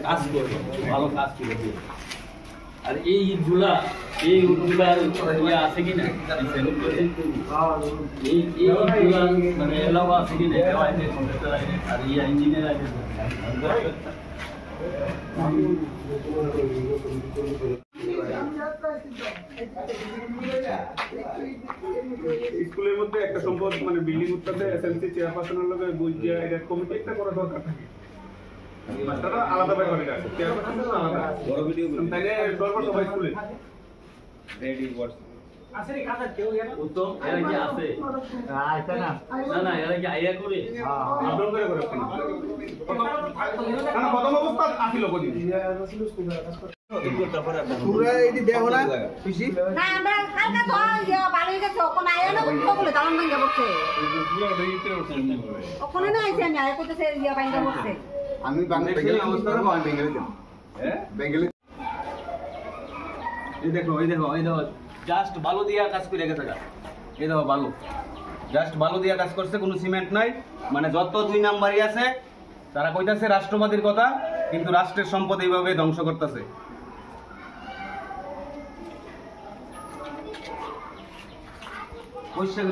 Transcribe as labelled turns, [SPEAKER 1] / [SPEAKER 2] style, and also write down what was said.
[SPEAKER 1] কাজ করবে, ভালো কাজ করে দিয়ে। আর এই ইটগুলা ইয়ে আছে কিনা, এই ইটগুলা মানে এলাও আছে কিনা, আর ইয়ে ইঞ্জিনিয়ার আছে।
[SPEAKER 2] স্কুলের মধ্যে একটা সম্পদ মানে বিল্ডিং উৎপাদে এসএলসি চেয়ারপারসনের লগে বুঝিয়া এটা কমিটি একটা করা দরকার থাকে। মাস্টাররা আলাদা ব্যাপারে আছে, চেয়ারপারসন আলাদা। বড় ভিডিও তাইলে সর্বত সবাই স্কুলে রেডি ওয়ার্স আছে রে কাজা কেউ
[SPEAKER 1] উত্তম এরা কি আছে?
[SPEAKER 3] আইতা না
[SPEAKER 1] না এরা কি আইয়া করে?
[SPEAKER 2] আপডাউন করে প্রথম অবস্থা আসিল কদিন
[SPEAKER 3] পুরা এটি দেখো না খুশি
[SPEAKER 4] না আমরা কালকে তো ইয়া বাড়ি গেছে ওখানে আয়া না বলে দাম ভাঙা বসে ওখানে না আইছে না আয়া কইতেছে ইয়া ভাঙা বসে
[SPEAKER 3] আমি বেঙ্গলি অবস্থায় আমি বেঙ্গলি দিলাম হ্যাঁ বেঙ্গলি
[SPEAKER 1] এই দেখো জাস্ট বালু দিয়া কাজ করে গেছে গা। এই দেখো বালু, জাস্ট বালু দিয়া কাজ করছে, কোনো সিমেন্ট নাই। মানে যত 2 নাম্বারই আছে তারা কইতাছে রাষ্ট্রবাদীর কথা, কিন্তু রাষ্ট্রের সম্পদ এইভাবে ধ্বংস করতেছে। পয়সা